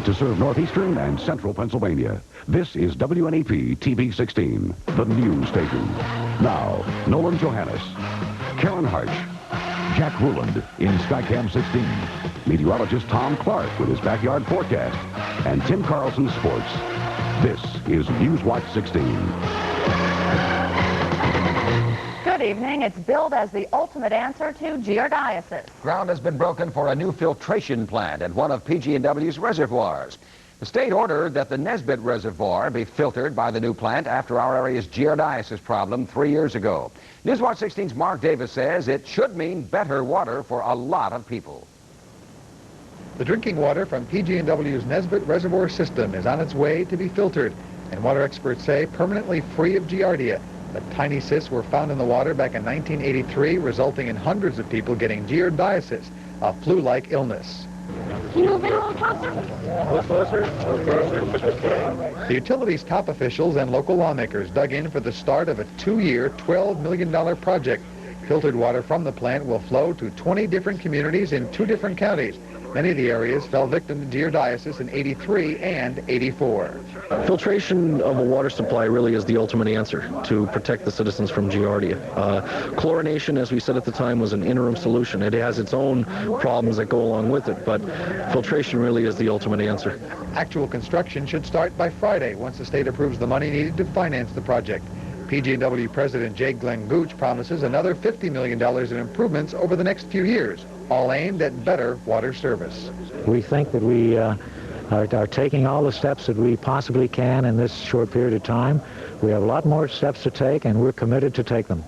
To serve northeastern and central Pennsylvania, this is WNEP TV 16, the news station. Now, Nolan Johannes, Karen Harch, Jack Ruland in Skycam 16, meteorologist Tom Clark with his backyard forecast, and Tim Carlson Sports. This is Newswatch 16. Good evening. It's billed as the ultimate answer to giardiasis. Ground has been broken for a new filtration plant at one of PG&W's reservoirs. The state ordered that the Nesbitt Reservoir be filtered by the new plant after our area's giardiasis problem 3 years ago. Newswatch 16's Mark Davis says it should mean better water for a lot of people. The drinking water from PG&W's Nesbitt Reservoir system is on its way to be filtered, and water experts say permanently free of giardia. The tiny cysts were found in the water back in 1983, resulting in hundreds of people getting giardiasis, a flu-like illness. Can you move it a little closer? A little closer? The utility's top officials and local lawmakers dug in for the start of a 2-year, $12 million project. Filtered water from the plant will flow to 20 different communities in 2 different counties. Many of the areas fell victim to giardiasis in '83 and '84. Filtration of a water supply really is the ultimate answer to protect the citizens from giardia. Chlorination, as we said at the time, was an interim solution. It has its own problems that go along with it, but filtration really is the ultimate answer. Actual construction should start by Friday once the state approves the money needed to finance the project. PG&W President J. Glenn Gooch promises another $50 million in improvements over the next few years, all aimed at better water service. We think that we are taking all the steps that we possibly can in this short period of time. We have a lot more steps to take, and we're committed to take them.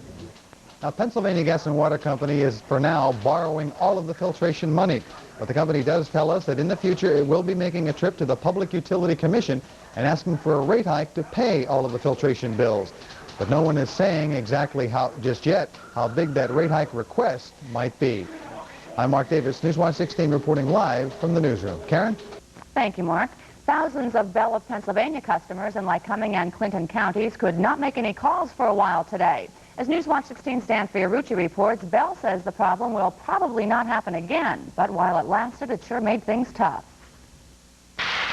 Now, Pennsylvania Gas and Water Company is, for now, borrowing all of the filtration money. But the company does tell us that in the future it will be making a trip to the Public Utility Commission and asking for a rate hike to pay all of the filtration bills. But no one is saying exactly just yet how big that rate hike request might be. I'm Mark Davis, Newswatch 16, reporting live from the newsroom. Karen? Thank you, Mark. Thousands of Bell of Pennsylvania customers in Lycoming and Clinton counties could not make any calls for a while today. As Newswatch 16's Dan Fiorucci reports, Bell says the problem will probably not happen again, but while it lasted, it sure made things tough.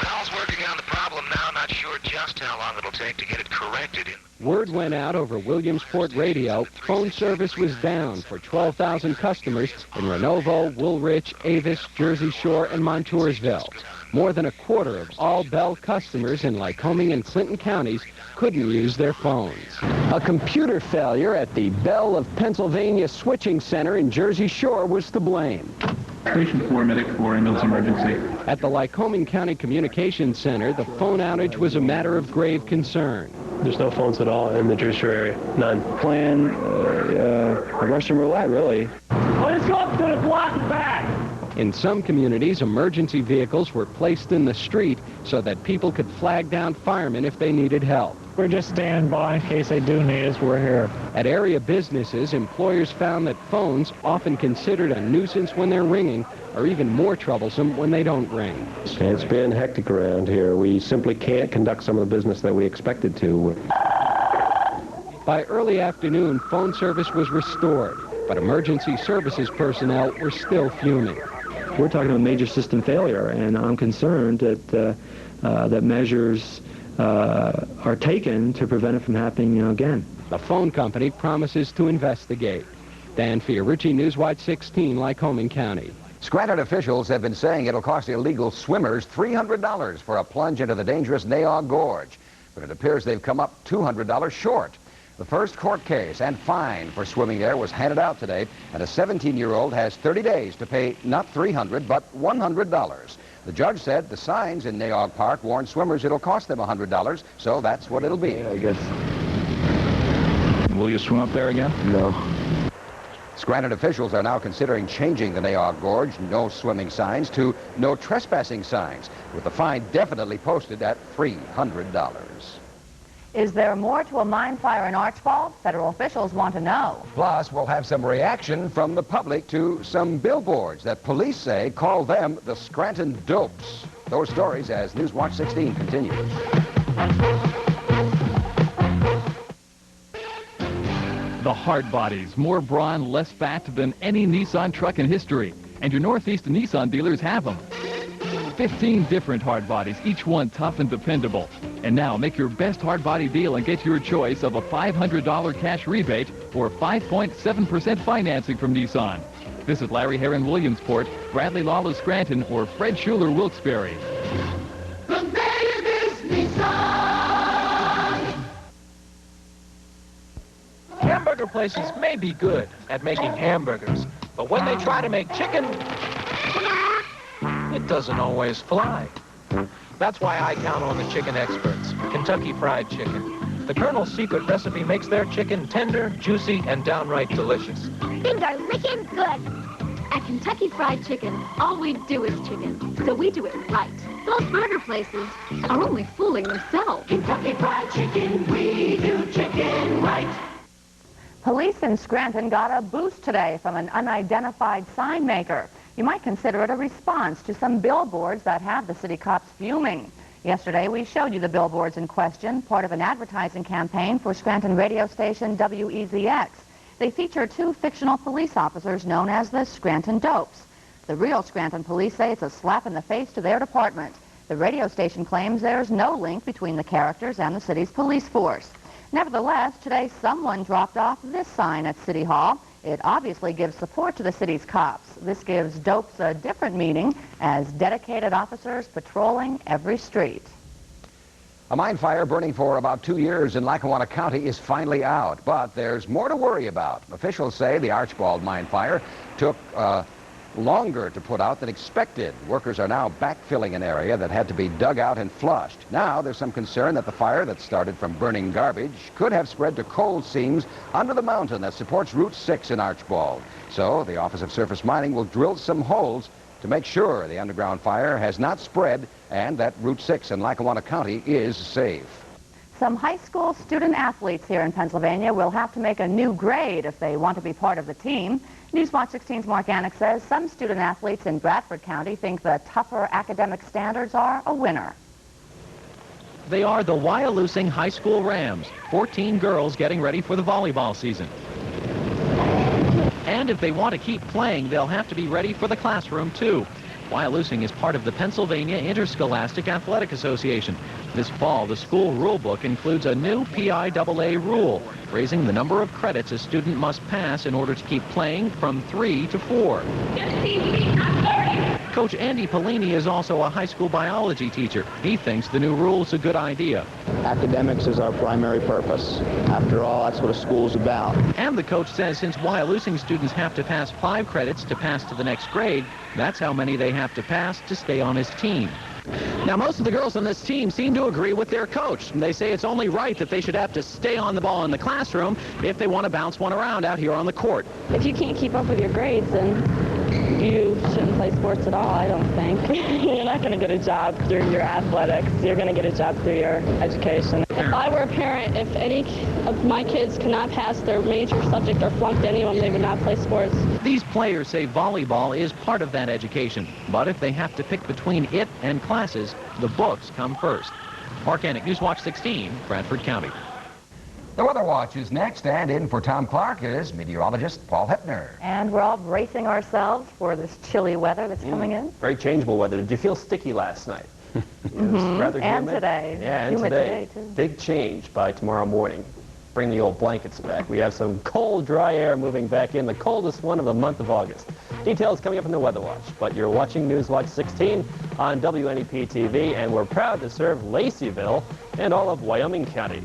Bell's working on the problem now, not sure just how long it'll take to get it corrected. Word went out over Williamsport radio. Phone service was down for 12,000 customers in Renovo, Woolrich, Avis, Jersey Shore, and Montoursville. More than a quarter of all Bell customers in Lycoming and Clinton counties couldn't use their phones. A computer failure at the Bell of Pennsylvania switching center in Jersey Shore was to blame. Station 4, medic 4, ambulance emergency. At the Lycoming County Communications Center, the phone outage was a matter of grave concern. There's no phones at all in the Jersey Shore area. None. Playing Russian roulette, really. Let's go up to the block and back. In some communities, emergency vehicles were placed in the street so that people could flag down firemen if they needed help. We're just standing by in case they do need us. We're here. At area businesses, employers found that phones, often considered a nuisance when they're ringing, are even more troublesome when they don't ring. It's been hectic around here. We simply can't conduct some of the business that we expected to. By early afternoon, phone service was restored, but emergency services personnel were still fuming. We're talking about major system failure, and I'm concerned that that measures are taken to prevent it from happening again. The phone company promises to investigate. Dan Fiorucci, Newswatch 16, Lycoming County. Scranton officials have been saying it'll cost illegal swimmers $300 for a plunge into the dangerous Naog Gorge, but it appears they've come up $200 short. The first court case and fine for swimming there was handed out today, and a 17-year-old has 30 days to pay not $300 but $100. The judge said the signs in Naog Park warn swimmers it'll cost them $100, so that's what it'll be. Yeah, I guess. Will you swim up there again? No. Scranton officials are now considering changing the Naog Gorge no swimming signs to no trespassing signs, with the fine definitely posted at $300. Is there more to a mine fire in Archbald? Federal officials want to know. Plus, we'll have some reaction from the public to some billboards that police say call them the Scranton Dopes. Those stories as Newswatch 16 continues. The hard bodies, more brawn, less fat than any Nissan truck in history. And your Northeast Nissan dealers have them. 15 different hard bodies, each one tough and dependable. And now make your best hard body deal and get your choice of a $500 cash rebate or 5.7% financing from Nissan. Visit Larry Heron Williamsport, Bradley Lawless Scranton, or Fred Schuler Wilkes-Barre. Hamburger places may be good at making hamburgers, but when they try to make chicken, it doesn't always fly. That's why I count on the chicken experts, Kentucky Fried Chicken. The Colonel's secret recipe makes their chicken tender, juicy, and downright delicious. Things are licking good. At Kentucky Fried Chicken, all we do is chicken, so we do it right. Those burger places are only fooling themselves. Kentucky Fried Chicken, we do chicken right. Police in Scranton got a boost today from an unidentified sign maker. You might consider it a response to some billboards that have the city cops fuming. Yesterday, we showed you the billboards in question, part of an advertising campaign for Scranton radio station WEZX. They feature two fictional police officers known as the Scranton Dopes. The real Scranton police say it's a slap in the face to their department. The radio station claims there's no link between the characters and the city's police force. Nevertheless, today someone dropped off this sign at City Hall. It obviously gives support to the city's cops. This gives Dopes a different meaning as dedicated officers patrolling every street. A mine fire burning for about 2 years in Lackawanna County is finally out, but there's more to worry about. Officials say the Archibald mine fire took longer to put out than expected. Workers are now backfilling an area that had to be dug out and flushed. Now there's some concern that the fire that started from burning garbage could have spread to coal seams under the mountain that supports Route 6 in Archibald. So the Office of Surface Mining will drill some holes to make sure the underground fire has not spread and that Route 6 in Lackawanna County is safe. Some high school student athletes here in Pennsylvania will have to make a new grade if they want to be part of the team. Newswatch 16's Mark Anik says some student athletes in Bradford County think the tougher academic standards are a winner. They are the Wyalusing High School Rams, 14 girls getting ready for the volleyball season. And if they want to keep playing, they'll have to be ready for the classroom, too. Wyalusing is part of the Pennsylvania Interscholastic Athletic Association. This fall, the school rule book includes a new PIAA rule, raising the number of credits a student must pass in order to keep playing from 3 to 4. Coach Andy Pellini is also a high school biology teacher. He thinks the new rule is a good idea. Academics is our primary purpose. After all, that's what a school's about. And the coach says since Wyalusing students have to pass 5 credits to pass to the next grade, that's how many they have to pass to stay on his team. Now, most of the girls on this team seem to agree with their coach. They say it's only right that they should have to stay on the ball in the classroom if they want to bounce one around out here on the court. If you can't keep up with your grades, then you shouldn't play sports at all, I don't think. You're not going to get a job through your athletics. You're going to get a job through your education. If I were a parent, if any of my kids could not pass their major subject or flunked any of them, they would not play sports. These players say volleyball is part of that education. But if they have to pick between it and classes, the books come first. Mark Anik, Newswatch 16, Bradford County. The Weather Watch is next, and in for Tom Clark is meteorologist Paul Hepner. And we're all bracing ourselves for this chilly weather that's coming in. Very changeable weather. Did you feel sticky last night? Rather and humid. today. Yeah, and today. Too. Big change by tomorrow morning. Bring the old blankets back. We have some cold, dry air moving back in, the coldest one of the month of August. Details coming up in the Weather Watch. But you're watching Newswatch 16 on WNEP TV, and we're proud to serve Laceyville and all of Wyoming County.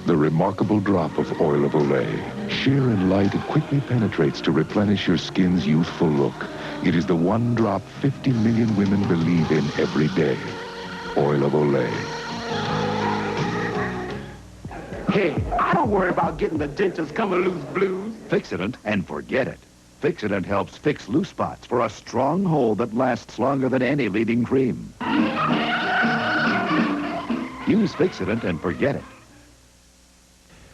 The remarkable drop of oil of Olay. Sheer and light, it quickly penetrates to replenish your skin's youthful look. It is the one drop 50 million women believe in every day. Oil of Olay. Hey, I don't worry about getting the dentures coming loose blues. Fix-It and forget it. Fix-It helps fix loose spots for a strong hold that lasts longer than any leading cream. Use Fix-It and forget it.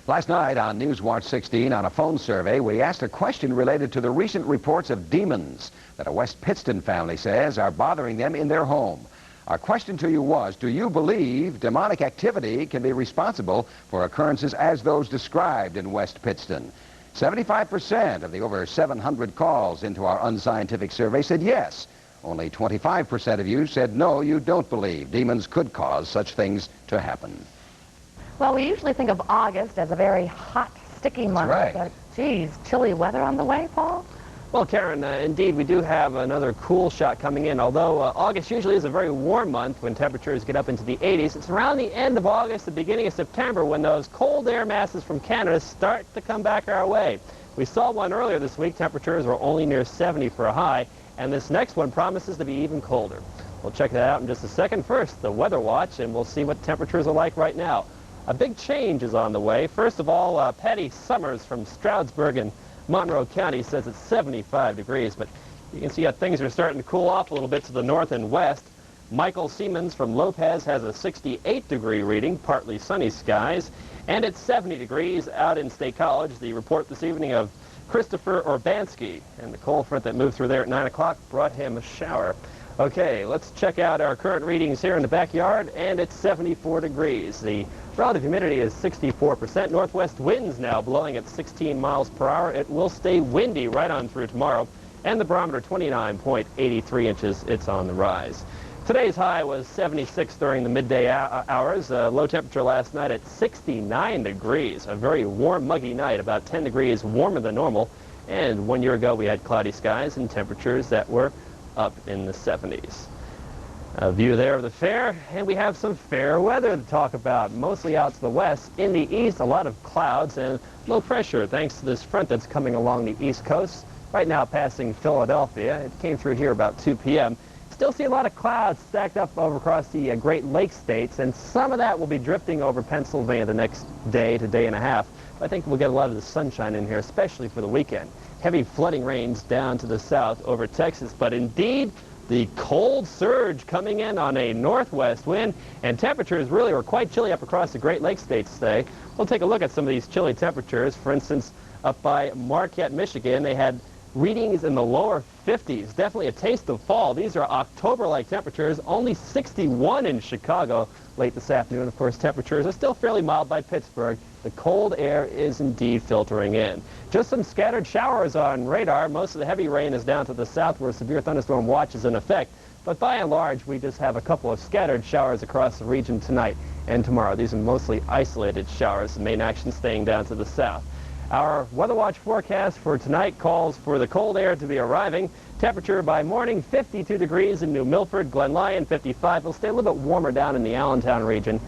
Last night on Newswatch 16, on a phone survey, we asked a question related to the recent reports of demons that a West Pittston family says are bothering them in their home. Our question to you was, do you believe demonic activity can be responsible for occurrences as those described in West Pittston? 75% of the over 700 calls into our unscientific survey said yes. Only 25% of you said no, you don't believe demons could cause such things to happen. Well, we usually think of August as a very hot, sticky month. That's right. But, geez, chilly weather on the way, Paul? Well, Karen, indeed, we do have another cool shot coming in. Although August usually is a very warm month when temperatures get up into the 80s, it's around the end of August, the beginning of September, when those cold air masses from Canada start to come back our way. We saw one earlier this week. Temperatures were only near 70 for a high, and this next one promises to be even colder. We'll check that out in just a second. First, the weather watch, and we'll see what temperatures are like right now. A big change is on the way. First of all, Patty Summers from Stroudsburg in Monroe County says it's 75 degrees, but you can see how things are starting to cool off a little bit to the north and west. Michael Siemens from Lopez has a 68-degree reading, partly sunny skies, and it's 70 degrees out in State College. The report this evening of Christopher Urbanski, and the cold front that moved through there at 9 o'clock brought him a shower. Okay, let's check out our current readings here in the backyard, and it's 74 degrees. The relative humidity is 64%. Northwest winds now blowing at 16 miles per hour. It will stay windy right on through tomorrow, and the barometer 29.83 inches. It's on the rise. Today's high was 76 during the midday hours. Low temperature last night at 69 degrees. A very warm, muggy night, about 10 degrees warmer than normal. And 1 year ago, we had cloudy skies and temperatures that were up in the 70s. A view there of the fair, and we have some fair weather to talk about. Mostly out to the west. In the east, a lot of clouds and low pressure thanks to this front that's coming along the east coast. Right now passing Philadelphia. It came through here about 2 p.m. Still see a lot of clouds stacked up over across the Great Lakes states, and some of that will be drifting over Pennsylvania the next day to day and a half. I think we'll get a lot of the sunshine in here, especially for the weekend. Heavy flooding rains down to the south over Texas, but indeed the cold surge coming in on a northwest wind, and temperatures really were quite chilly up across the Great Lakes states today. We'll take a look at some of these chilly temperatures. For instance, up by Marquette, Michigan, they had readings in the lower 50s. Definitely a taste of fall. These are October-like temperatures. Only 61 in Chicago late this afternoon. Of course, temperatures are still fairly mild by Pittsburgh. The cold air is indeed filtering in. Just some scattered showers on radar. Most of the heavy rain is down to the south where severe thunderstorm watch is in effect. But by and large, we just have a couple of scattered showers across the region tonight and tomorrow. These are mostly isolated showers. The main action staying down to the south. Our Weather Watch forecast for tonight calls for the cold air to be arriving. Temperature by morning, 52 degrees in New Milford, Glen Lyon, 55. It'll stay a little bit warmer down in the Allentown region.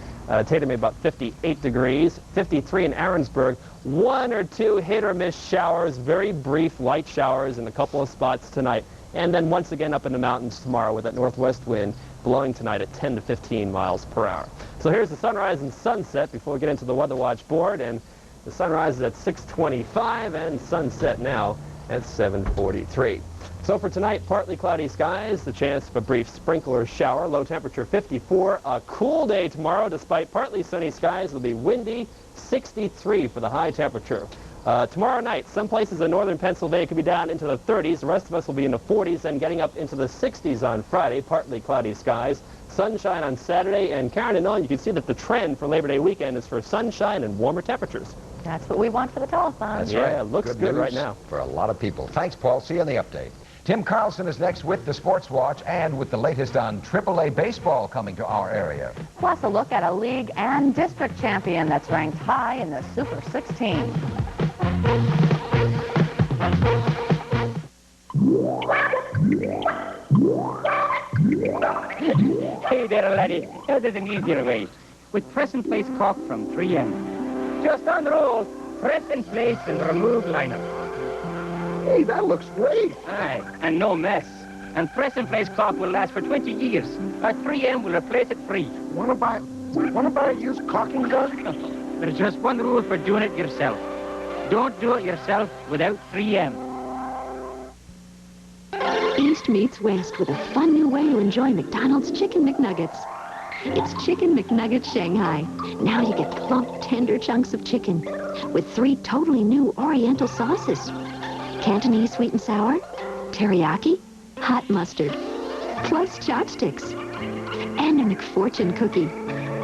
Tatum about 58 degrees, 53 in Aaronsburg. 1 or 2 hit-or-miss showers, very brief light showers in a couple of spots tonight. And then once again up in the mountains tomorrow with that northwest wind blowing tonight at 10 to 15 miles per hour. So here's the sunrise and sunset before we get into the Weather Watch board. And the sunrise is at 6:25 and sunset now at 7:43. So for tonight, partly cloudy skies, the chance of a brief sprinkler shower, low temperature 54. A cool day tomorrow despite partly sunny skies. It'll be windy, 63 for the high temperature. Tomorrow night, some places in northern Pennsylvania could be down into the 30s. The rest of us will be in the 40s and getting up into the 60s on Friday, partly cloudy skies. Sunshine on Saturday, and Karen and Nolan, you can see that the trend for Labor Day weekend is for sunshine and warmer temperatures. That's what we want for the telephone. That's Yeah, right. it looks good right now. For a lot of people. Thanks, Paul. See you in the update. Tim Carlson is next with the Sports Watch and with the latest on AAA baseball coming to our area. Plus a look at a league and district champion that's ranked high in the Super 16. Hey there, laddie. There's an easier way. With press and place caulk from 3M. Just unroll, press and place, and remove liner. Hey, that looks great. Aye, and no mess. And press and place caulk will last for 20 years. Our 3M will replace it free. What about I use caulking gun? There's just one rule for doing it yourself. Don't do it yourself without 3M. East meets West with a fun new way to enjoy McDonald's Chicken McNuggets. It's Chicken McNugget Shanghai. Now you get plump, tender chunks of chicken with 3 totally new Oriental sauces. Cantonese sweet and sour, teriyaki, hot mustard, plus chopsticks, and a McFortune cookie.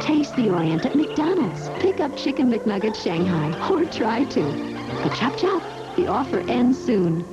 Taste the Orient at McDonald's. Pick up Chicken McNugget Shanghai or try to. Chop chop. The offer ends soon.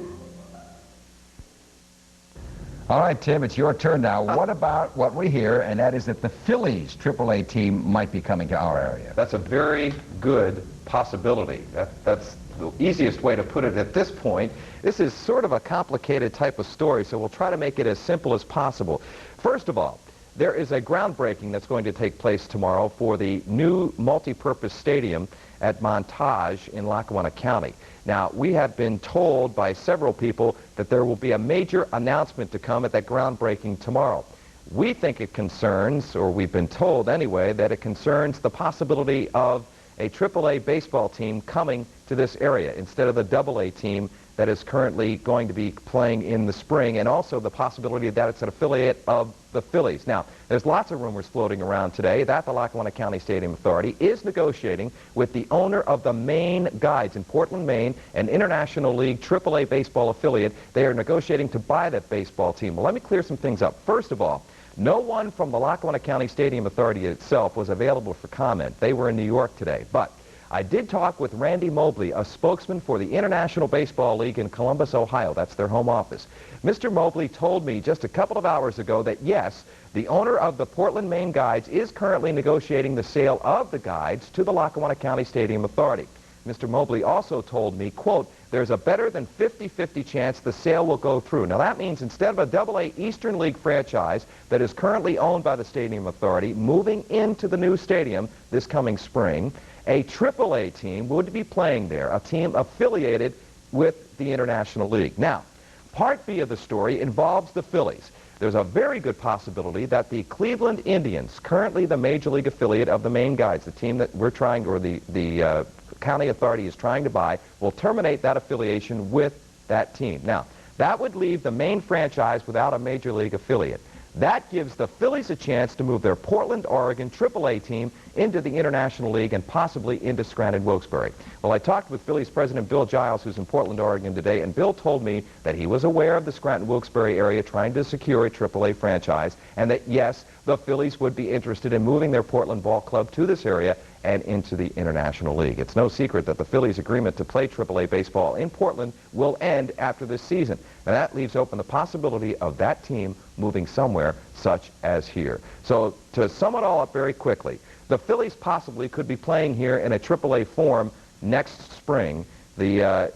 All right, Tim, it's your turn now. What about what we hear, and that is that the Phillies AAA team might be coming to our area? That's a very good possibility. That's the easiest way to put it at this point. This is sort of a complicated type of story, so we'll try to make it as simple as possible. First of all, there is a groundbreaking that's going to take place tomorrow for the new multi-purpose stadium at Montage in Lackawanna County. Now, we have been told by several people that there will be a major announcement to come at that groundbreaking tomorrow. We think it concerns, or we've been told anyway, that it concerns the possibility of a AAA baseball team coming to this area instead of the AA team that is currently going to be playing in the spring, and also the possibility that it's an affiliate of the Phillies. Now, there's lots of rumors floating around today that the Lackawanna County Stadium Authority is negotiating with the owner of the Maine Guides in Portland, Maine, an International League AAA baseball affiliate. They are negotiating to buy that baseball team. Well, let me clear some things up. First of all, no one from the Lackawanna County Stadium Authority itself was available for comment. They were in New York today. But I did talk with Randy Mobley, a spokesman for the International Baseball League in Columbus, Ohio. That's their home office. Mr. Mobley told me just a couple of hours ago that, yes, the owner of the Portland, Maine Guides is currently negotiating the sale of the Guides to the Lackawanna County Stadium Authority. Mr. Mobley also told me, quote, there's a better than 50-50 chance the sale will go through. Now, that means instead of a AA Eastern League franchise that is currently owned by the Stadium Authority moving into the new stadium this coming spring, a AAA team would be playing there, a team affiliated with the International League. Now, Part B of the story involves the Phillies. There's a very good possibility that the Cleveland Indians, currently the Major League affiliate of the Maine Guides, the team that we're trying, or the county authority is trying to buy, will terminate that affiliation with that team. Now, that would leave the Maine franchise without a Major League affiliate. That gives the Phillies a chance to move their Portland, Oregon AAA team into the International League and possibly into Scranton-Wilkes-Barre. Well, I talked with Phillies President Bill Giles, who's in Portland, Oregon today, and Bill told me that he was aware of the Scranton-Wilkes-Barre area trying to secure a AAA franchise, and that, yes, the Phillies would be interested in moving their Portland ball club to this area and into the International League. It's no secret that the Phillies' agreement to play AAA baseball in Portland will end after this season. Now, that leaves open the possibility of that team moving somewhere such as here. So, to sum it all up very quickly, the Phillies possibly could be playing here in a AAA form next spring. The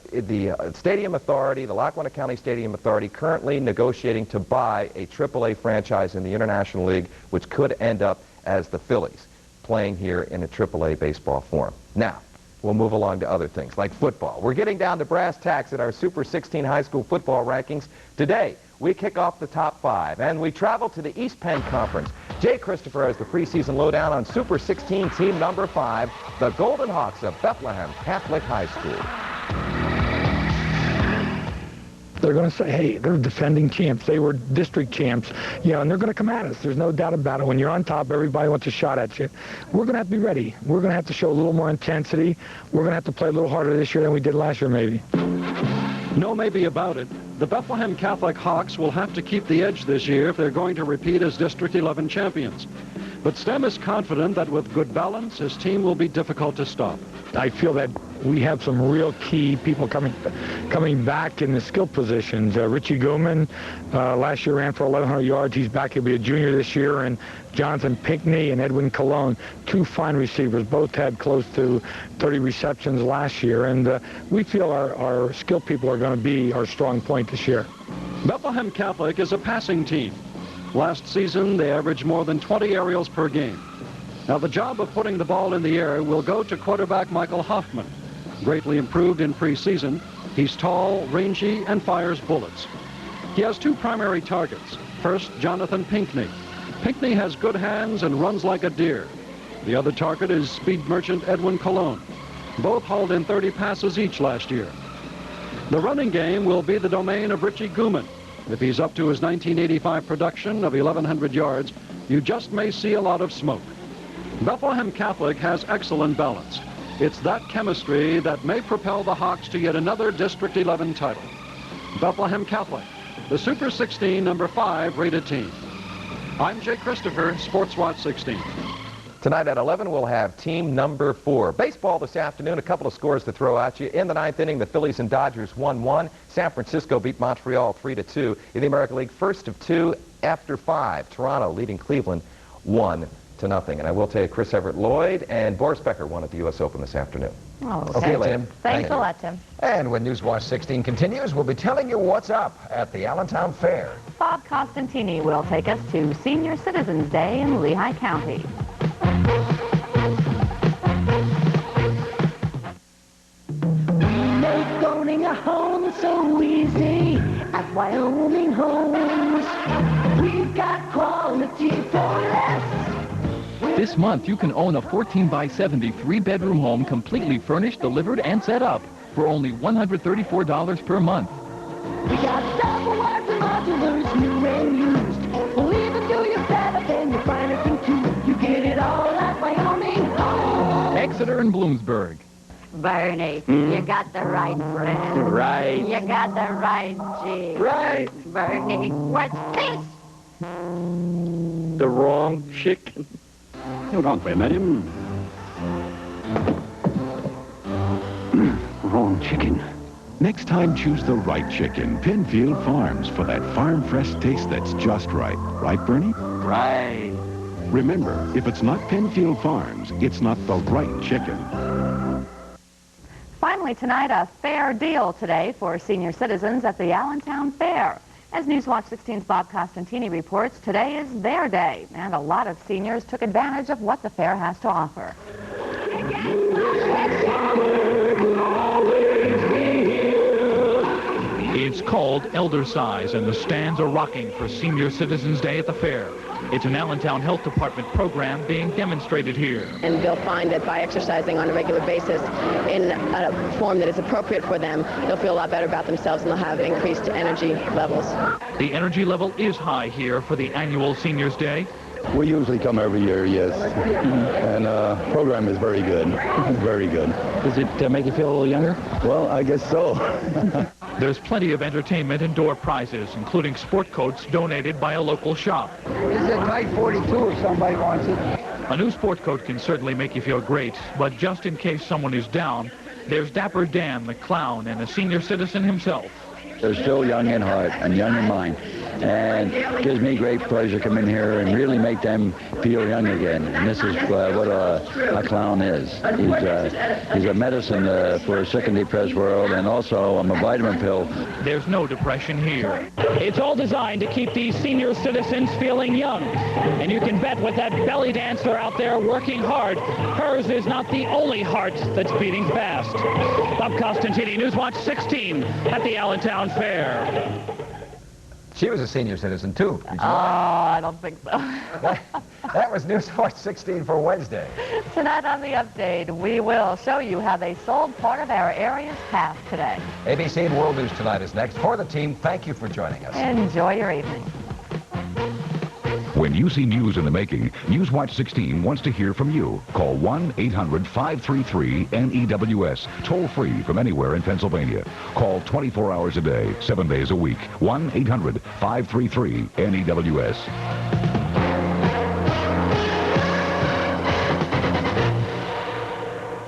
Stadium Authority, the Lackawanna County Stadium Authority, currently negotiating to buy a AAA franchise in the International League, which could end up as the Phillies, playing here in a AAA baseball form. Now, we'll move along to other things, like football. We're getting down to brass tacks at our Super 16 high school football rankings. Today, we kick off the top 5, and we travel to the East Penn Conference. Jay Christopher has the preseason lowdown on Super 16 team number 5, the Golden Hawks of Bethlehem Catholic High School. They're going to say, hey, they're defending champs. They were district champs. You know, and they're going to come at us. There's no doubt about it. When you're on top, everybody wants a shot at you. We're going to have to be ready. We're going to have to show a little more intensity. We're going to have to play a little harder this year than we did last year, maybe. No maybe about it. The Bethlehem Catholic Hawks will have to keep the edge this year if they're going to repeat as District 11 champions. But Stem is confident that with good balance, his team will be difficult to stop. I feel that we have some real key people coming back in the skill positions. Richie Gooman last year ran for 1,100 yards. He's back. He'll be a junior this year. And Jonathan Pinckney and Edwin Colon, 2 fine receivers. Both had close to 30 receptions last year. And we feel our skill people are going to be our strong point this year. Bethlehem Catholic is a passing team. Last season, they averaged more than 20 aerials per game. Now, the job of putting the ball in the air will go to quarterback Michael Hoffman. Greatly improved in preseason, he's tall, rangy, and fires bullets. He has 2 primary targets. First, Jonathan Pinckney. Pinckney has good hands and runs like a deer. The other target is speed merchant Edwin Colon. Both hauled in 30 passes each last year. The running game will be the domain of Richie Gooman. If he's up to his 1985 production of 1,100 yards, you just may see a lot of smoke. Bethlehem Catholic has excellent balance. It's that chemistry that may propel the Hawks to yet another District 11 title. Bethlehem Catholic, the Super 16 number 5 rated team. I'm Jay Christopher, Sports Watch 16. Tonight at 11, we'll have team number 4. Baseball this afternoon, a couple of scores to throw at you. In the 9th inning, the Phillies and Dodgers 1-1. San Francisco beat Montreal 3-2. In the American League, first of 2 after 5. Toronto leading Cleveland 1-0. And I will tell you, Chris Everett Lloyd and Boris Becker won at the U.S. Open this afternoon. Oh, Okay, Tim. Thanks a lot, Tim. And when Newswatch 16 continues, we'll be telling you what's up at the Allentown Fair. Bob Costantini will take us to Senior Citizens Day in Lehigh County. Make owning a home so easy at Wyoming Homes. We've got quality for less. This month, you can own a 14x70 3-bedroom home completely furnished, delivered, and set up for only $134 per month. We got double wides and modulars, new and used. We'll even do you better than your finer thing too. You get it all at Wyoming Homes. Exeter and Bloomsburg. Bernie, you got the right friend. Right. You got the right G. Right. Bernie, what's this? The wrong chicken. You don't pay, madam. Wrong chicken. Next time, choose the right chicken. Penfield Farms for that farm fresh taste that's just right. Right, Bernie? Right. Remember, if it's not Penfield Farms, it's not the right chicken. Finally tonight, a fair deal today for senior citizens at the Allentown Fair. As Newswatch 16's Bob Costantini reports, today is their day, and a lot of seniors took advantage of what the fair has to offer. It's called Elder Size, and the stands are rocking for Senior Citizens Day at the fair. It's an Allentown Health Department program being demonstrated here. And they'll find that by exercising on a regular basis in a form that is appropriate for them, they'll feel a lot better about themselves and they'll have increased energy levels. The energy level is high here for the annual Seniors Day. We usually come every year, yes. And program is very good. Very good. Does it make you feel a little younger? Well, I guess so. There's plenty of entertainment and door prizes, including sport coats donated by a local shop. This is a Type 42 if somebody wants it. A new sport coat can certainly make you feel great, but just in case someone is down, there's Dapper Dan, the clown, and a senior citizen himself. They're still young in heart and young in mind. And it gives me great pleasure to come in here and really make them feel young again. And this is what a clown is. He's a medicine for a sick and depressed world, and also a vitamin pill. There's no depression here. It's all designed to keep these senior citizens feeling young. And you can bet with that belly dancer out there working hard, hers is not the only heart that's beating fast. Bob Costantini, Newswatch 16 at the Allentown Fair. She was a senior citizen, too. Did you know that? I don't think so. That was Newswatch 16 for Wednesday. Tonight on the update, we will show you how they sold part of our area's half today. ABC and World News Tonight is next. For the team, thank you for joining us. Enjoy your evening. When you see news in the making, Newswatch 16 wants to hear from you. Call 1-800-533-NEWS. Toll free from anywhere in Pennsylvania. Call 24 hours a day, 7 days a week. 1-800-533-NEWS.